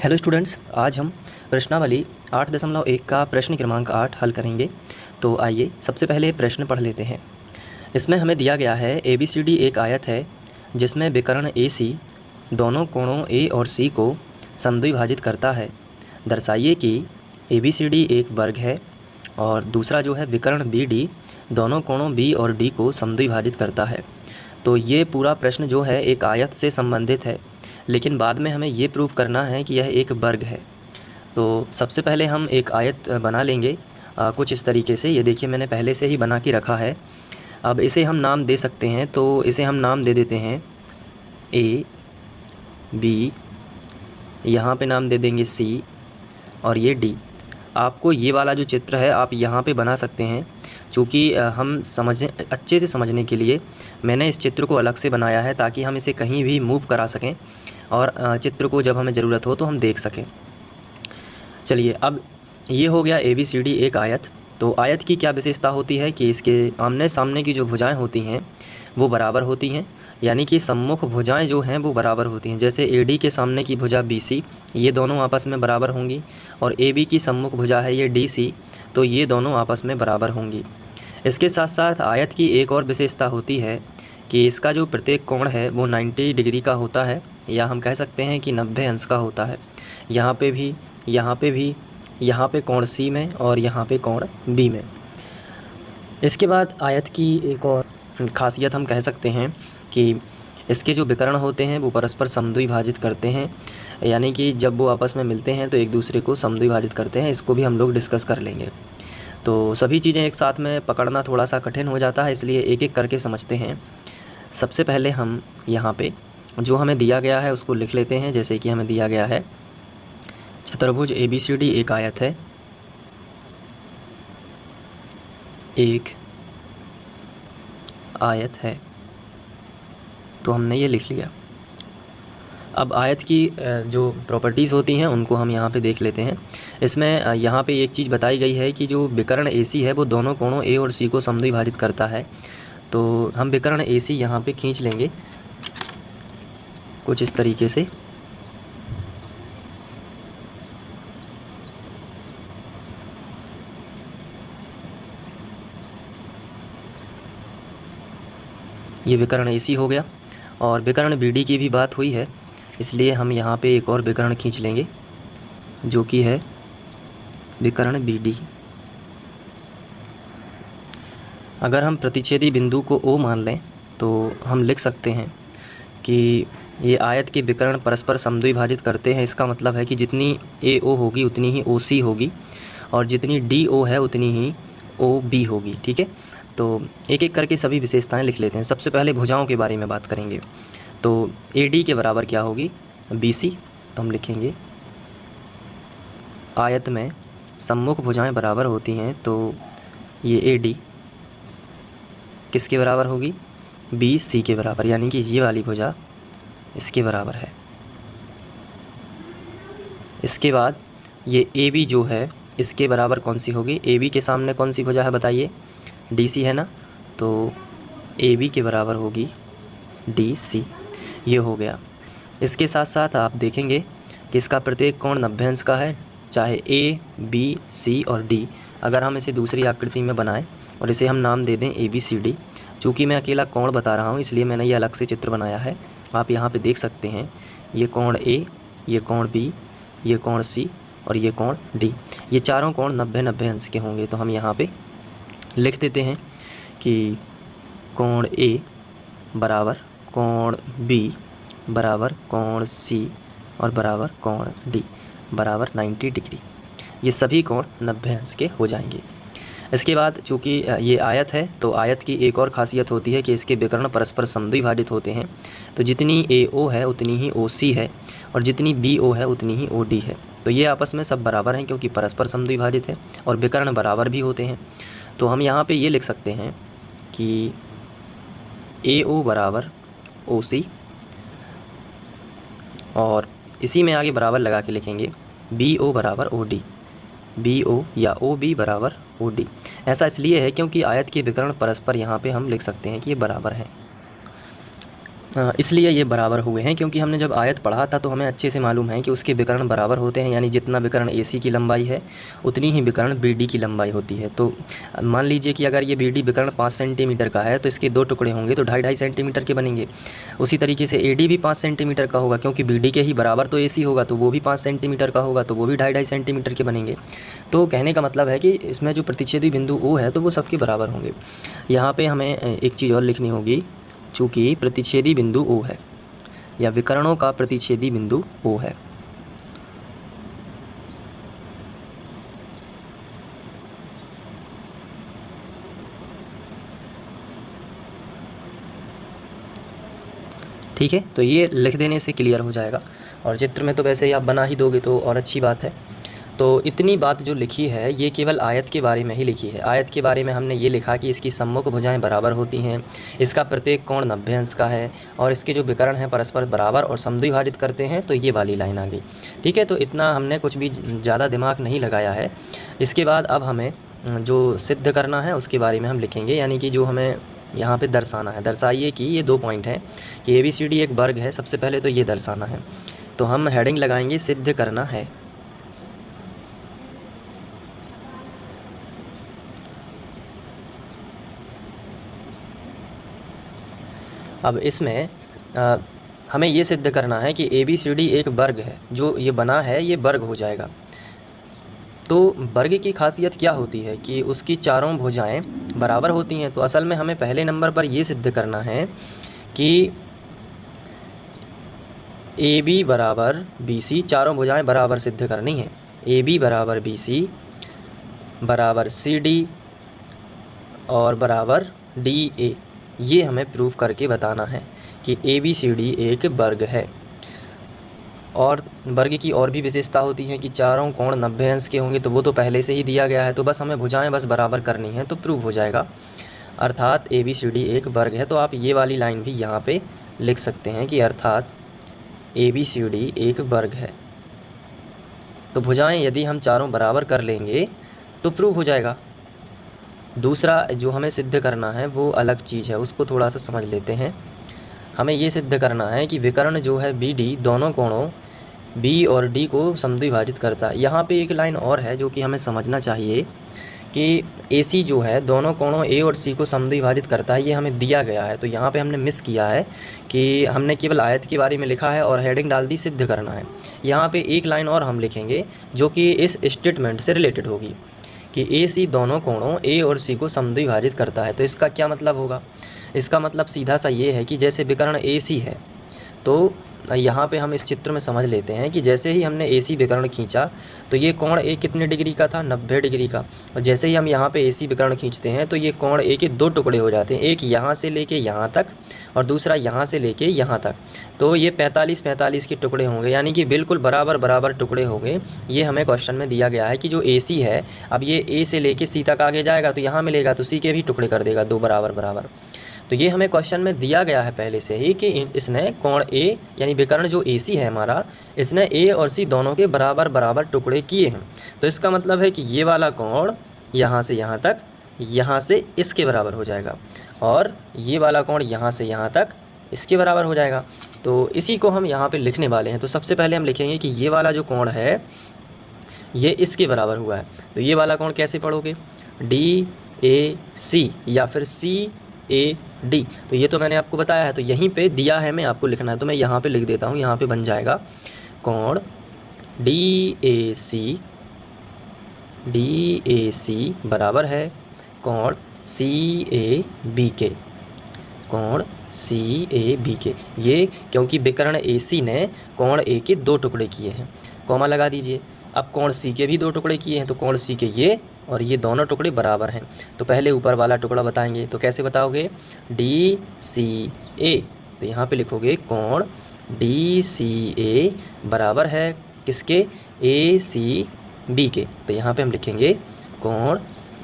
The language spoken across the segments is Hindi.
हेलो स्टूडेंट्स, आज हम प्रश्नावली 8.1 का प्रश्न क्रमांक 8 हल करेंगे। तो आइए सबसे पहले प्रश्न पढ़ लेते हैं। इसमें हमें दिया गया है ABCD एक आयत है जिसमें विकर्ण AC दोनों कोणों A और C को समद्विभाजित करता है। दर्शाइए कि ABCD एक वर्ग है और दूसरा जो है विकर्ण BD दोनों कोणों B और D को समद्विभाजित करता है। तो ये पूरा प्रश्न जो है एक आयत से संबंधित है, लेकिन बाद में हमें ये प्रूव करना है कि यह एक वर्ग है। तो सबसे पहले हम एक आयत बना लेंगे कुछ इस तरीके से। ये देखिए मैंने पहले से ही बना के रखा है। अब इसे हम नाम दे सकते हैं, तो इसे हम नाम दे देते हैं A, B, यहाँ पे नाम दे देंगे C और ये D। आपको ये वाला जो चित्र है आप यहाँ पे बना सकते हैं। चूँकि हम समझें अच्छे से समझने के लिए मैंने इस चित्र को अलग से बनाया है ताकि हम इसे कहीं भी मूव करा सकें और चित्र को जब हमें ज़रूरत हो तो हम देख सकें। चलिए, अब ये हो गया ABCD एक आयत। तो आयत की क्या विशेषता होती है कि इसके आमने सामने की जो भुजाएं होती हैं वो बराबर होती हैं, यानी कि सम्मुख भुजाएं जो हैं वो बराबर होती हैं। जैसे AD के सामने की भुजा BC, ये दोनों आपस में बराबर होंगी, और AB की सम्मुख भुजा है ये DC, तो ये दोनों आपस में बराबर होंगी। इसके साथ साथ आयत की एक और विशेषता होती है कि इसका जो प्रत्येक कोण है वो 90 डिग्री का होता है, या हम कह सकते हैं कि 90 अंश का होता है। यहाँ पे भी, यहाँ पे भी, यहाँ पे कोण C में और यहाँ पे कोण B में। इसके बाद आयत की एक और खासियत हम कह सकते हैं कि इसके जो विकर्ण होते हैं वो परस्पर समद्विभाजित करते हैं, यानी कि जब वो आपस में मिलते हैं तो एक दूसरे को समद्विभाजित करते हैं। इसको भी हम लोग डिस्कस कर लेंगे। तो सभी चीज़ें एक साथ में पकड़ना थोड़ा सा कठिन हो जाता है, इसलिए एक एक करके समझते हैं। सबसे पहले हम यहाँ पे जो हमें दिया गया है उसको लिख लेते हैं। जैसे कि हमें दिया गया है चतुर्भुज ABCD एक आयत है, एक आयत है, तो हमने ये लिख लिया। अब आयत की जो प्रॉपर्टीज़ होती हैं उनको हम यहाँ पे देख लेते हैं। इसमें यहाँ पे एक चीज़ बताई गई है कि जो विकर्ण AC है वो दोनों कोणों A और C को समद्विभाजित करता है। तो हम विकर्ण AC यहाँ पे खींच लेंगे कुछ इस तरीके से। ये विकर्ण AC हो गया, और विकर्ण BD की भी बात हुई है, इसलिए हम यहाँ पे एक और विकर्ण खींच लेंगे जो कि है विकर्ण BD। अगर हम प्रतिच्छेदी बिंदु को O मान लें तो हम लिख सकते हैं कि ये आयत के विकर्ण परस्पर समद्विभाजित करते हैं। इसका मतलब है कि जितनी AO होगी उतनी ही OC होगी, और जितनी DO है उतनी ही OB होगी। ठीक है, तो एक एक करके सभी विशेषताएं लिख लेते हैं। सबसे पहले भुजाओं के बारे में बात करेंगे। तो AD के बराबर क्या होगी? BC। तो हम लिखेंगे आयत में सम्मुख भुजाएं बराबर होती हैं, तो ये AD किसके बराबर होगी? BC के बराबर, यानी कि ये वाली भुजा इसके बराबर है। इसके बाद ये AB जो है इसके बराबर कौन सी होगी? AB के सामने कौन सी भुजा है बताइए? DC है ना, तो AB के बराबर होगी DC। ये हो गया। इसके साथ साथ आप देखेंगे कि इसका प्रत्येक कोण 90 अंश का है, चाहे A, B, C और D। अगर हम इसे दूसरी आकृति में बनाएं और इसे हम नाम दे दें ABCD, चूँकि मैं अकेला कोण बता रहा हूँ इसलिए मैंने ये अलग से चित्र बनाया है। आप यहाँ पे देख सकते हैं ये कोण A, ये कोण B, ये कोण C और ये कोण D। ये चारों कोण 90-90 अंश के होंगे। तो हम यहाँ पे लिख देते हैं कि कोण A बराबर कोण B बराबर कोण C और बराबर कोण D बराबर 90 डिग्री। ये सभी कोण 90 अंश के हो जाएंगे। इसके बाद चूँकि ये आयत है, तो आयत की एक और ख़ासियत होती है कि इसके विकर्ण परस्पर समद्विभाजित होते हैं। तो जितनी AO है उतनी ही OC है, और जितनी BO है उतनी ही OD है। तो ये आपस में सब बराबर हैं क्योंकि परस्पर समद्विभाजित है और विकर्ण बराबर भी होते हैं। तो हम यहाँ पे ये लिख सकते हैं कि AO बराबर OC, और इसी में आगे बराबर लगा के लिखेंगे BO बराबर OD, BO या OB बराबर OD। ऐसा इसलिए है क्योंकि आयत के विकर्ण परस्पर यहाँ पे हम लिख सकते हैं कि ये बराबर हैं। इसलिए ये बराबर हुए हैं, क्योंकि हमने जब आयत पढ़ा था तो हमें अच्छे से मालूम है कि उसके विकर्ण बराबर होते हैं, यानी जितना विकर्ण AC की लंबाई है उतनी ही विकर्ण BD की लंबाई होती है। तो मान लीजिए कि अगर ये BD विकर्ण 5 सेंटीमीटर का है तो इसके 2 टुकड़े होंगे तो 2.5 सेंटीमीटर के बनेंगे। उसी तरीके से AD भी 5 सेंटीमीटर का होगा, क्योंकि BD के ही बराबर तो AC होगा, तो वो भी 5 सेंटीमीटर का होगा, तो वो भी 2.5 सेंटीमीटर के बनेंगे। तो कहने का मतलब है कि इसमें जो प्रतिच्छेदी बिंदु O है तो वो सबके बराबर होंगे। यहाँ पर हमें एक चीज़ और लिखनी होगी, चूँकि प्रतिच्छेदी बिंदु O है या विकर्णों का प्रतिच्छेदी बिंदु O है। ठीक है, तो ये लिख देने से क्लियर हो जाएगा, और चित्र में तो वैसे ही आप बना ही दोगे तो और अच्छी बात है। तो इतनी बात जो लिखी है ये केवल आयत के बारे में ही लिखी है। आयत के बारे में हमने ये लिखा कि इसकी सम्मुख भुजाएं बराबर होती हैं, इसका प्रत्येक कोण 90 अंश का है, और इसके जो विकर्ण हैं परस्पर बराबर और समद्विभाजित करते हैं, तो ये वाली लाइन आ गई। ठीक है, तो इतना हमने कुछ भी ज़्यादा दिमाग नहीं लगाया है। इसके बाद अब हमें जो सिद्ध करना है उसके बारे में हम लिखेंगे, यानी कि जो हमें यहाँ पे दर्शाना है। दर्शाइए कि ये 2 पॉइंट हैं कि ABCD एक वर्ग है। सबसे पहले तो ये दर्शाना है, तो हम हेडिंग लगाएंगे सिद्ध करना है। अब इसमें हमें ये सिद्ध करना है कि ABCD एक वर्ग है। जो ये बना है ये वर्ग हो जाएगा। तो वर्ग की खासियत क्या होती है कि उसकी चारों भुजाएं बराबर होती हैं। तो असल में हमें पहले नंबर पर ये सिद्ध करना है कि AB बराबर BC, चारों भुजाएं बराबर सिद्ध करनी है। AB बराबर BC बराबर CD और बराबर DA, ये हमें प्रूव करके बताना है कि ABCD एक वर्ग है। और वर्ग की और भी विशेषता होती है कि चारों कोण 90 अंश के होंगे, तो वो तो पहले से ही दिया गया है, तो बस हमें भुजाएं बस बराबर करनी है तो प्रूव हो जाएगा। अर्थात ABCD एक वर्ग है। तो आप ये वाली लाइन भी यहाँ पे लिख सकते हैं कि अर्थात ABCD एक वर्ग है। तो भुजाएं यदि हम चारों बराबर कर लेंगे तो प्रूव हो जाएगा। दूसरा जो हमें सिद्ध करना है वो अलग चीज़ है, उसको थोड़ा सा समझ लेते हैं। हमें ये सिद्ध करना है कि विकर्ण जो है BD दोनों कोणों B और D को समद्विभाजित करता है। यहाँ पे एक लाइन और है जो कि हमें समझना चाहिए कि AC जो है दोनों कोणों A और C को समद्विभाजित करता है, ये हमें दिया गया है। तो यहाँ पे हमने मिस किया है कि हमने केवल आयत के बारे में लिखा है और हेडिंग डाल दी सिद्ध करना है। यहाँ पे एक लाइन और हम लिखेंगे जो कि इस स्टेटमेंट से रिलेटेड होगी कि AC दोनों कोणों A और C को समद्विभाजित करता है। तो इसका क्या मतलब होगा? इसका मतलब सीधा सा ये है कि जैसे विकर्ण AC है, तो यहाँ पे हम इस चित्र में समझ लेते हैं कि जैसे ही हमने AC विकर्ण खींचा तो ये कोण A कितने डिग्री का था? 90 डिग्री का। और जैसे ही हम यहाँ पे AC विकर्ण खींचते हैं तो ये कोण A के 2 टुकड़े हो जाते हैं, एक यहाँ से लेके यहाँ तक और दूसरा यहाँ से लेके यहाँ तक। तो ये 45-45 के टुकड़े होंगे, यानी कि बिल्कुल बराबर बराबर टुकड़े होंगे। ये हमें क्वेश्चन में दिया गया है कि जो AC है, अब ये A से लेके C तक आगे जाएगा तो यहाँ मिलेगा, तो C के भी टुकड़े कर देगा 2 बराबर बराबर। तो ये हमें क्वेश्चन में दिया गया है पहले से ही कि इसने कोण A यानी विकर्ण जो AC है हमारा, इसने A और C दोनों के बराबर बराबर टुकड़े किए हैं। तो इसका मतलब है कि ये वाला कोण यहाँ से यहाँ तक, यहाँ से इसके बराबर हो जाएगा, और ये वाला कोण यहाँ से यहाँ तक इसके बराबर हो जाएगा। तो इसी को हम यहाँ पे लिखने वाले हैं। तो सबसे पहले हम लिखेंगे कि ये वाला जो कोण है ये इसके बराबर हुआ है। तो ये वाला कोण कैसे पढ़ोगे? DAC या फिर CAD। तो ये तो मैंने आपको बताया है, तो यहीं पे दिया है, मैं आपको लिखना है, तो मैं यहाँ पे लिख देता हूँ। यहाँ पे बन जाएगा कोण DAC बराबर है कोण CAB के, कोण CAB के। ये क्योंकि विकर्ण AC ने कोण A के 2 टुकड़े किए हैं, कॉमा लगा दीजिए। अब कोण C के भी 2 टुकड़े किए हैं, तो कोण C के ये और ये दोनों टुकड़े बराबर हैं। तो पहले ऊपर वाला टुकड़ा बताएंगे, तो कैसे बताओगे? DCA। तो यहाँ पे लिखोगे कोण DCA बराबर है किसके? ACB के। तो यहाँ पे हम लिखेंगे कोण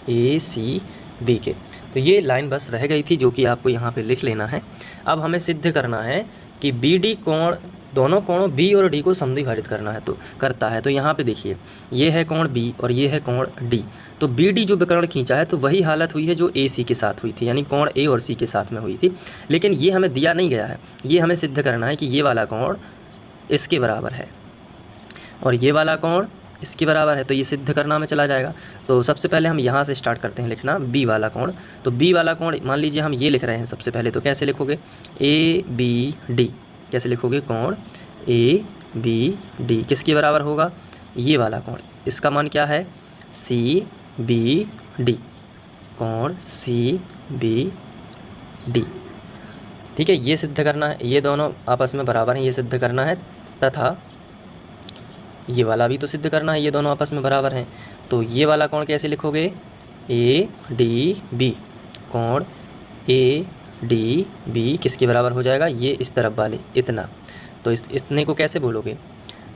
ACB के। तो ये लाइन बस रह गई थी जो कि आपको यहाँ पे लिख लेना है। अब हमें सिद्ध करना है कि BD कोण दोनों कोणों बी और डी को समद्विभाजित करता है। तो यहाँ पे देखिए ये है कोण बी और ये है कोण डी। तो बी डी जो विकर्ण खींचा है तो वही हालत हुई है जो ए सी के साथ हुई थी, यानी कोण ए और सी के साथ में हुई थी। लेकिन ये हमें दिया नहीं गया है, ये हमें सिद्ध करना है कि ये वाला कोण इसके बराबर है और ये वाला कोण इसके बराबर है। तो ये सिद्ध करना हमें चला जाएगा। तो सबसे पहले हम यहाँ से स्टार्ट करते हैं लिखना बी वाला कोण। तो बी वाला कोण मान लीजिए हम ये लिख रहे हैं सबसे पहले, तो कैसे लिखोगे, ए बी डी, कैसे लिखोगे, कोण ए बी डी किसके बराबर होगा, ये वाला कोण, इसका मान क्या है, सी बी डी, कोण सी बी डी। ठीक है, ये सिद्ध करना है, ये दोनों आपस में बराबर हैं, ये सिद्ध करना है, तथा ये वाला भी तो सिद्ध करना है, ये दोनों आपस में बराबर हैं। तो ये वाला कोण कैसे लिखोगे, ए डी बी, कोण ए डी बी किसके बराबर हो जाएगा, ये इस तरफ वाले इतना। तो इतने को कैसे बोलोगे,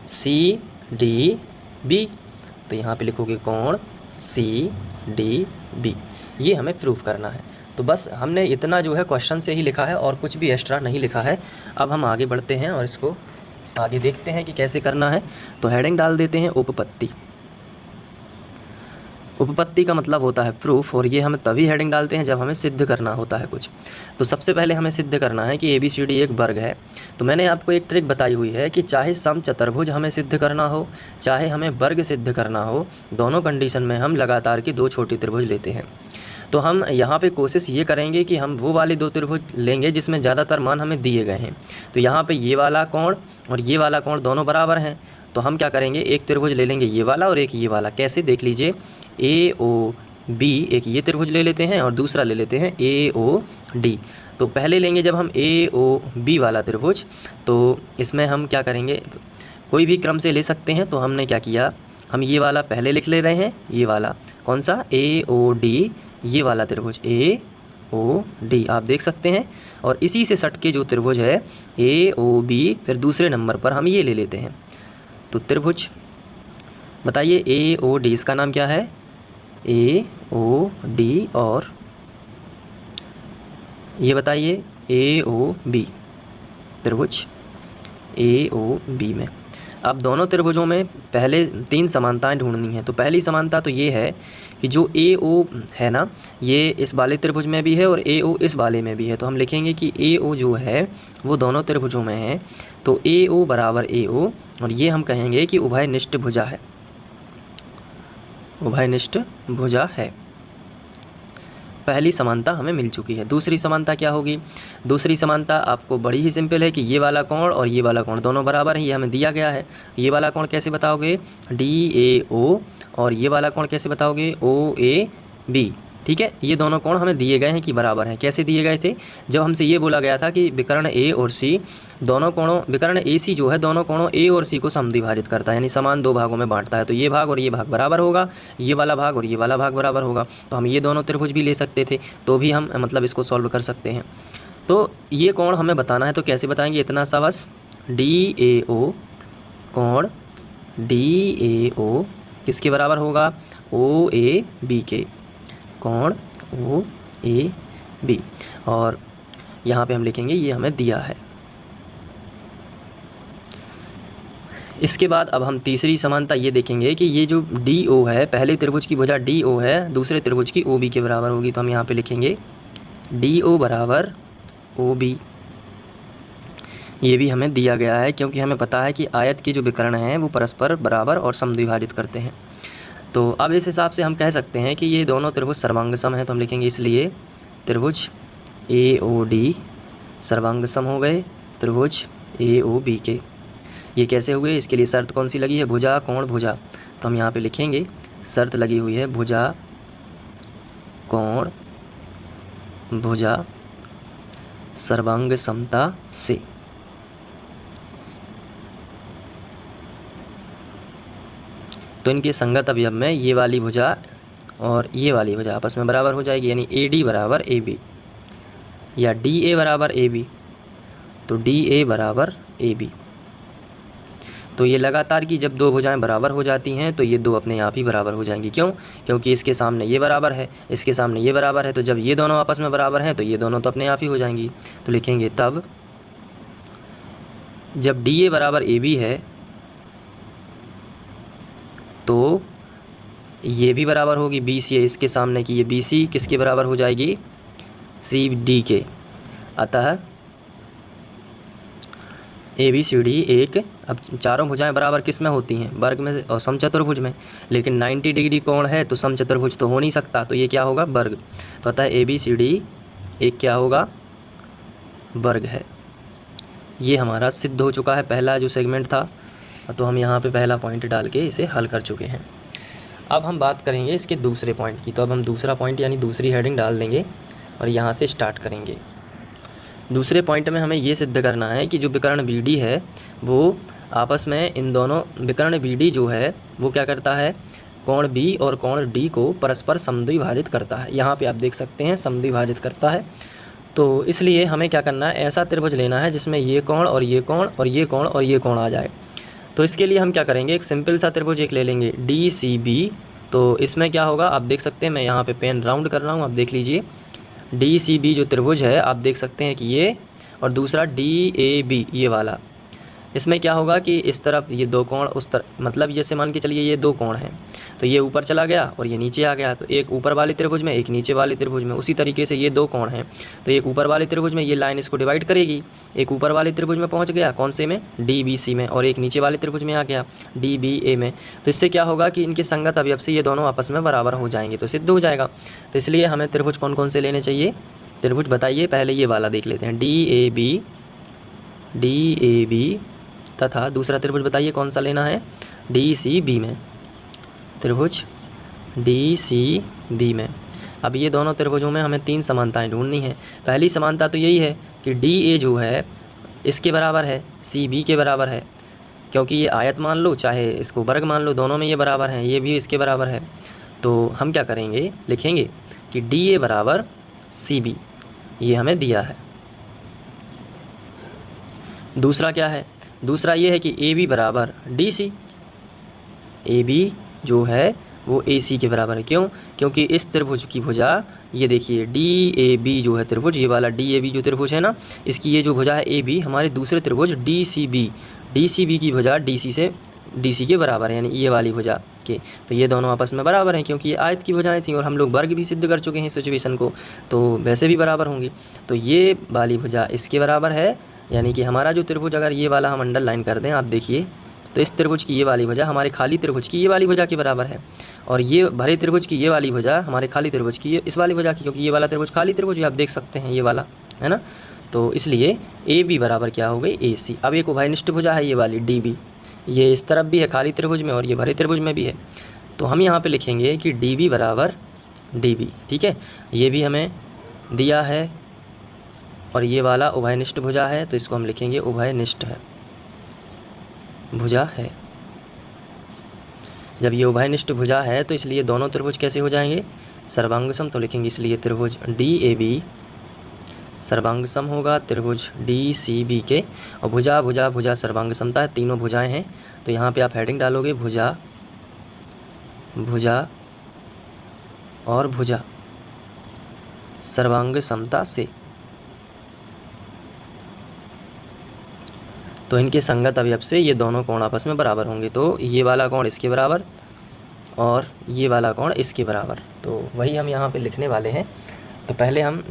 सी डी बी। तो यहाँ पे लिखोगे कोण सी डी बी, ये हमें प्रूफ करना है। तो बस हमने इतना जो है क्वेश्चन से ही लिखा है और कुछ भी एक्स्ट्रा नहीं लिखा है। अब हम आगे बढ़ते हैं और इसको आगे देखते हैं कि कैसे करना है। तो हेडिंग डाल देते हैं उपपत्ति। उपपत्ति का मतलब होता है प्रूफ, और ये हम तभी हेडिंग डालते हैं जब हमें सिद्ध करना होता है कुछ। तो सबसे पहले हमें सिद्ध करना है कि ABCD एक वर्ग है। तो मैंने आपको एक ट्रिक बताई हुई है कि चाहे समचतुर्भुज हमें सिद्ध करना हो, चाहे हमें वर्ग सिद्ध करना हो, दोनों कंडीशन में हम लगातार की दो छोटी त्रिभुज लेते हैं। तो हम यहाँ पे कोशिश ये करेंगे कि हम वो वाले दो त्रिभुज लेंगे जिसमें ज़्यादातर मान हमें दिए गए हैं। तो यहाँ पे ये वाला कोण और ये वाला कोण दोनों बराबर हैं। तो हम क्या करेंगे, एक त्रिभुज ले लेंगे ये वाला और एक ये वाला। कैसे, देख लीजिए, AOB, एक ये त्रिभुज ले लेते हैं और दूसरा ले लेते हैं AOD। तो पहले लेंगे जब हम AOB वाला त्रिभुज, तो इसमें हम क्या करेंगे, कोई भी क्रम से ले सकते हैं। तो हमने क्या किया, हम ये वाला पहले लिख ले रहे हैं, ये वाला कौन सा, AOD, ये वाला त्रिभुज AOD आप देख सकते हैं। और इसी से सट के जो त्रिभुज है AOB, फिर दूसरे नंबर पर हम ये ले लेते हैं। तो त्रिभुज बताइए AOD, इसका नाम क्या है, AOD, और ये बताइए AOB, त्रिभुज AOB में। अब दोनों त्रिभुजों में पहले तीन समानताएं ढूंढनी है। तो पहली समानता तो ये है कि जो AO है ना, ये इस वाले त्रिभुज में भी है और AO इस वाले में भी है। तो हम लिखेंगे कि AO जो है वो दोनों त्रिभुजों में है। तो AO बराबर AO, और ये हम कहेंगे कि उभयनिष्ठ भुजा है, उभयनिष्ठ भुजा है। पहली समानता हमें मिल चुकी है। दूसरी समानता क्या होगी, दूसरी समानता आपको बड़ी ही सिंपल है कि ये वाला कोण और ये वाला कोण दोनों बराबर हैं, ये हमें दिया गया है। ये वाला कोण कैसे बताओगे, DAO, और ये वाला कोण कैसे बताओगे, OAB। ठीक है, ये दोनों कोण हमें दिए गए हैं कि बराबर हैं। कैसे दिए गए थे, जब हमसे ये बोला गया था कि विकर्ण A और C दोनों कोणों, विकर्ण AC जो है दोनों कोणों A और C को समद्विभाजित करता है, यानी समान दो भागों में बांटता है। तो ये भाग और ये भाग बराबर होगा, ये वाला भाग और ये वाला भाग बराबर होगा। तो हम ये दोनों त्रिभुज भी ले सकते थे, तो भी हम मतलब इसको सॉल्व कर सकते हैं। तो ये कोण हमें बताना है, तो कैसे बताएंगे, इतना सा बस, DAO, कोण DAO किसके बराबर होगा, OAB के, कोण OAB। और यहाँ पे हम लिखेंगे ये हमें दिया है। इसके बाद अब हम तीसरी समानता ये देखेंगे कि ये जो DO है, पहले त्रिभुज की भुजा DO है, दूसरे त्रिभुज की OB के बराबर होगी। तो हम यहाँ पे लिखेंगे DO बराबर OB। ये भी हमें दिया गया है क्योंकि हमें पता है कि आयत के जो विकर्ण हैं वो परस्पर बराबर और समद्विभाजित करते हैं। तो अब इस हिसाब से हम कह सकते हैं कि ये दोनों त्रिभुज सर्वांग सम हैं। तो हम लिखेंगे इसलिए त्रिभुज AOD सर्वांग सम हो गए त्रिभुज AOB के। ये कैसे हुए, इसके लिए शर्त कौन सी लगी है, भुजा कोण भुजा। तो हम यहाँ पे लिखेंगे शर्त लगी हुई है भुजा कोण भुजा सर्वांग समता से। तो इनके संगत अवयव में ये वाली भुजा और ये वाली भुजा आपस में बराबर हो जाएगी, यानी AD बराबर AB या DA बराबर AB। तो DA बराबर AB। तो ये लगातार की जब दो भुजाएं बराबर हो जाती हैं तो ये दो अपने आप ही बराबर हो जाएंगी। क्यों, क्योंकि इसके सामने ये बराबर है, इसके सामने ये बराबर है। तो जब ये दोनों आपस में बराबर हैं तो ये दोनों तो अपने आप ही हो जाएंगी। तो लिखेंगे तब जब डी ए बराबर ए बी है तो ये भी बराबर होगी बी सी है इसके सामने की, ये बी सी किसके बराबर हो जाएगी, सी डी के। अतः ए बी सी डी एक, अब चारों भुजाएं बराबर किस में होती हैं, वर्ग में और समचतुर्भुज में, लेकिन 90 डिग्री कोण है तो समचतुर्भुज तो हो नहीं सकता, तो ये क्या होगा, वर्ग। तो अतः ए बी सी डी एक क्या होगा, वर्ग है। ये हमारा सिद्ध हो चुका है पहला जो सेगमेंट था, तो हम यहाँ पे पहला पॉइंट डाल के इसे हल कर चुके हैं। अब हम बात करेंगे इसके दूसरे पॉइंट की, तो अब हम दूसरा पॉइंट यानी दूसरी हेडिंग डाल देंगे और यहाँ से स्टार्ट करेंगे। दूसरे पॉइंट में हमें ये सिद्ध करना है कि जो विकर्ण बी डी है वो आपस में, इन दोनों विकर्ण बी डी जो है वो क्या करता है, कोण बी और कोण डी को परस्पर समद्विभाजित करता है। यहाँ पे आप देख सकते हैं समद्विभाजित करता है। तो इसलिए हमें क्या करना है, ऐसा त्रिभुज लेना है जिसमें ये कोण और ये कोण और ये कोण और ये कोण आ जाए। तो इसके लिए हम क्या करेंगे, एक सिंपल सा त्रिभुज एक ले लेंगे डी सी बी। तो इसमें क्या होगा, आप देख सकते हैं, मैं यहाँ पे पेन राउंड कर रहा हूँ, आप देख लीजिए। डी सी बी जो त्रिभुज है आप देख सकते हैं कि ये, और दूसरा डी ए बी ये वाला, इसमें क्या होगा कि इस तरफ ये दो कोण, उस तरफ, मतलब ये से मान के चलिए ये दो कोण हैं, तो ये ऊपर चला गया और ये नीचे आ गया, तो एक ऊपर वाले त्रिभुज में एक नीचे वाले त्रिभुज में। उसी तरीके से ये दो कोण हैं, तो एक ऊपर वाले त्रिभुज में ये लाइन इसको डिवाइड करेगी, एक ऊपर वाले त्रिभुज में पहुंच गया, कौन से में, डी बी सी में, और एक नीचे वाले त्रिभुज में आ गया डी बी ए में। तो इससे क्या होगा कि इनके संगत अवयव से ये दोनों आपस में बराबर हो जाएंगे, तो सिद्ध हो जाएगा। तो इसलिए हमें त्रिभुज कौन कौन से लेने चाहिए, त्रिभुज बताइए, पहले ये वाला देख लेते हैं, डी ए बी तथा दूसरा त्रिभुज बताइए कौन सा लेना है, डी सी बी में, त्रिभुज डी सी बी में। अब ये दोनों त्रिभुजों में हमें तीन समानताएं ढूंढनी है। पहली समानता तो यही है कि डी ए जो है इसके बराबर है, सी बी के बराबर है, क्योंकि ये आयत मान लो चाहे इसको वर्ग मान लो, दोनों में ये बराबर हैं, ये भी इसके बराबर है। तो हम क्या करेंगे, लिखेंगे कि डी ए बराबर सी बी, ये हमें दिया है। दूसरा क्या है, दूसरा ये है कि ए बी बराबर डी सी, ए बी जो है वो ए सी के बराबर है। क्यों, क्योंकि इस त्रिभुज की भुजा, ये देखिए डी ए बी जो है त्रिभुज, ये वाला डी ए बी जो त्रिभुज है ना, इसकी ये जो भुजा है ए बी हमारे दूसरे त्रिभुज डी सी बी की भुजा डी सी के बराबर है, यानी ये वाली भुजा के। तो ये दोनों आपस में बराबर हैं, क्योंकि ये आयत की भुजाएं थी और हम लोग वर्ग भी सिद्ध कर चुके हैं सिचुएशन को, तो वैसे भी बराबर होंगी। तो ये वाली भुजा इसके बराबर है, यानी कि हमारा जो त्रिभुज, अगर ये वाला हम अंडरलाइन कर दें, आप देखिए, तो इस त्रिभुज की ये वाली भुजा हमारे खाली त्रिभुज की ये वाली भुजा के बराबर है, और ये भरे त्रिभुज की ये वाली भुजा हमारे खाली त्रिभुज की इस वाली भुजा की, क्योंकि ये वाला त्रिभुज खाली त्रिभुज है, आप देख सकते हैं ये वाला है ना। तो इसलिए ए बी बराबर क्या हो गई, ए सी। अब एक उभयनिष्ठ भुजा है ये वाली डी बी, ये इस तरफ भी है खाली त्रिभुज में और ये भरे त्रिभुज में भी है, तो हम यहाँ पे लिखेंगे कि डी बी बराबर डी बी, ठीक है। ये भी हमें दिया है और ये वाला उभयनिष्ठ भुजा है, तो इसको हम लिखेंगे उभयनिष्ठ है भुजा है। जब ये उभयनिष्ठ भुजा है तो इसलिए दोनों त्रिभुज कैसे हो जाएंगे, सर्वांग सम। तो लिखेंगे इसलिए त्रिभुज डी ए बी सर्वांग सम होगा त्रिभुज डी सी बी के, और भुजा भुजा भुजा सर्वांग समता है, तीनों भुजाएं हैं। तो यहाँ पे आप हेडिंग डालोगे भुजा भुजा और भुजा सर्वांग समता से, तो इनके संगत अवयव से ये दोनों कोण आपस में बराबर होंगे। तो ये वाला कोण इसके बराबर और ये वाला कोण इसके बराबर, तो वही हम यहाँ पे लिखने वाले हैं। तो पहले हम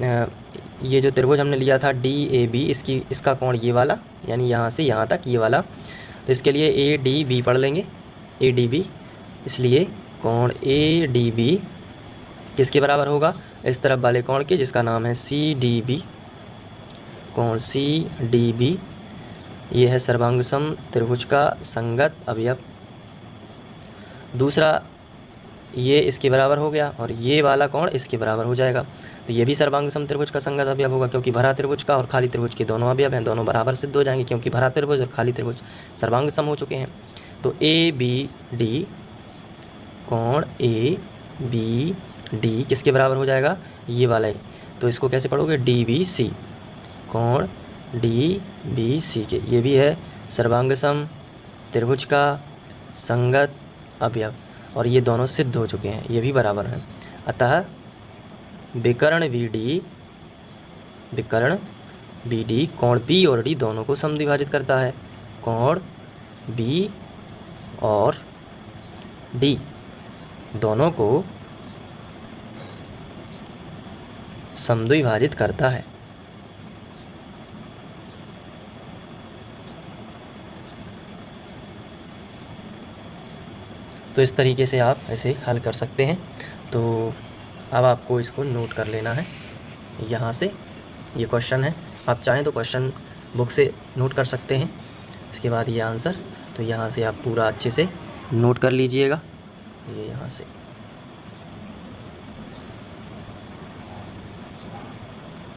ये जो त्रिभुज हमने लिया था डी ए बी, इसका कोण ये वाला, यानी यहाँ से यहाँ तक ये वाला, तो इसके लिए ए डी बी पढ़ लेंगे, ए डी बी। इसलिए कोण ए डी बी किसके बराबर होगा, इस तरफ वाले कोण के, जिसका नाम है सी डी बी, कोण सी डी बी। ये है सर्वांग सम त्रिभुज का संगत अवयव। दूसरा ये इसके बराबर हो गया और ये वाला कोण इसके बराबर हो जाएगा, तो ये भी सर्वांग सम त्रिभुज का संगत अवयव होगा, क्योंकि भरा त्रिभुज का और खाली त्रिभुज के दोनों अवयव हैं, दोनों बराबर सिद्ध हो जाएंगे, क्योंकि भरा त्रिभुज और खाली त्रिभुज सर्वांग सम हो चुके हैं। तो ए बी डी, कोण ए बी डी किसके बराबर हो जाएगा, ये वाला है। तो इसको कैसे पढ़ोगे, डी बी सी, कोण डी बी सी के, ये भी है सर्वांग सम त्रिभुज का संगत अवयव, और ये दोनों सिद्ध हो चुके हैं, ये भी बराबर हैं। अतः विकर्ण बी डी कोण पी और डी दोनों को समद्विभाजित करता है। कोण बी और डी दोनों को समद्विभाजित करता है। तो इस तरीके से आप इसे हल कर सकते हैं। तो अब आपको इसको नोट कर लेना है। यहाँ से ये क्वेश्चन है, आप चाहें तो क्वेश्चन बुक से नोट कर सकते हैं, इसके बाद ये आंसर। तो यहाँ से आप पूरा अच्छे से नोट कर लीजिएगा, ये यहाँ से।